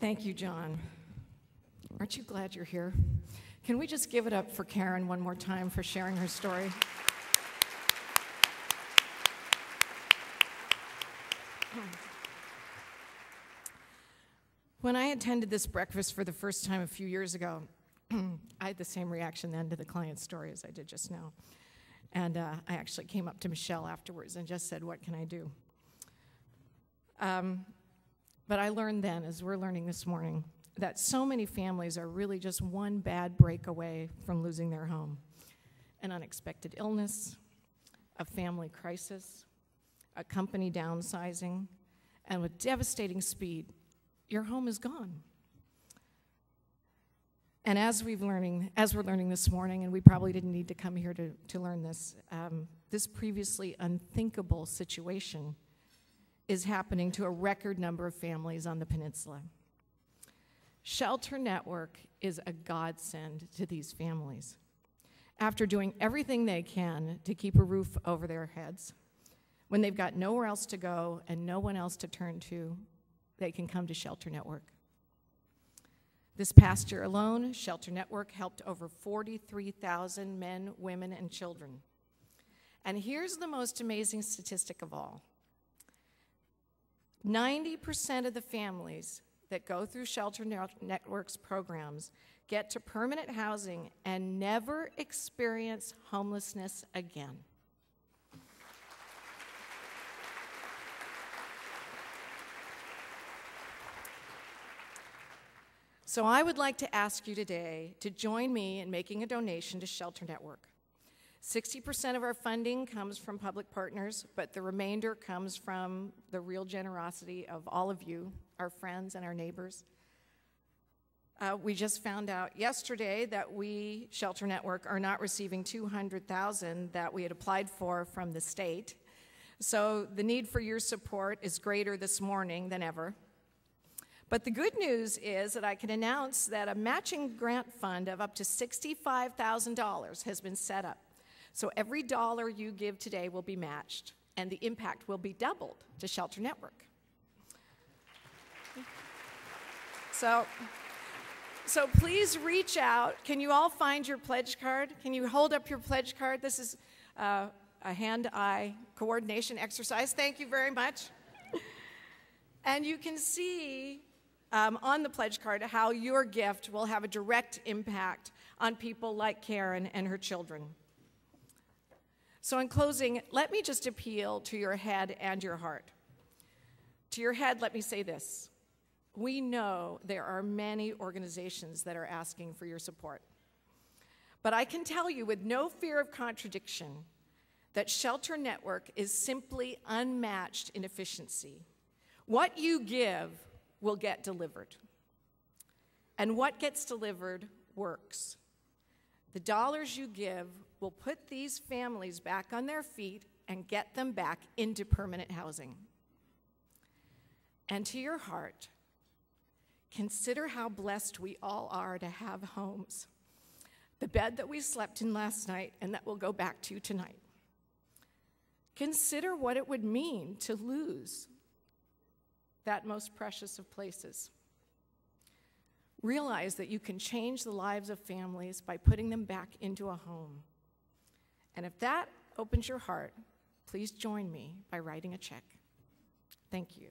Thank you, John. Aren't you glad you're here? Can we just give it up for Karen one more time for sharing her story? When I attended this breakfast for the first time a few years ago, I had the same reaction then to the client's story as I did just now. And I actually came up to Michelle afterwards and just said, what can I do? But I learned then, as we're learning this morning, that so many families are really just one bad break away from losing their home. An unexpected illness, a family crisis, a company downsizing, and with devastating speed, your home is gone. And as we're learning this morning, and we probably didn't need to come here to learn this, this previously unthinkable situation is happening to a record number of families on the peninsula. Shelter Network is a godsend to these families. After doing everything they can to keep a roof over their heads, when they've got nowhere else to go and no one else to turn to, they can come to Shelter Network. This past year alone, Shelter Network helped over 43,000 men, women, and children. And here's the most amazing statistic of all. 90% of the families that go through Shelter Network's programs get to permanent housing and never experience homelessness again. So I would like to ask you today to join me in making a donation to Shelter Network. 60% of our funding comes from public partners, but the remainder comes from the real generosity of all of you, our friends and our neighbors. We just found out yesterday that we, Shelter Network, are not receiving $200,000 that we had applied for from the state. So the need for your support is greater this morning than ever. But the good news is that I can announce that a matching grant fund of up to $65,000 has been set up. So every dollar you give today will be matched, and the impact will be doubled to Shelter Network. So please reach out. Can you all find your pledge card? Can you hold up your pledge card? This is a hand-eye coordination exercise. Thank you very much. And you can see on the pledge card how your gift will have a direct impact on people like Karen and her children. So in closing, let me just appeal to your head and your heart. To your head, let me say this. We know there are many organizations that are asking for your support. But I can tell you with no fear of contradiction that Shelter Network is simply unmatched in efficiency. What you give will get delivered. And what gets delivered works. The dollars you give will put these families back on their feet and get them back into permanent housing. And to your heart, consider how blessed we all are to have homes. The bed that we slept in last night and that we'll go back to tonight. Consider what it would mean to lose that most precious of places. Realize that you can change the lives of families by putting them back into a home. And if that opens your heart, please join me by writing a check. Thank you.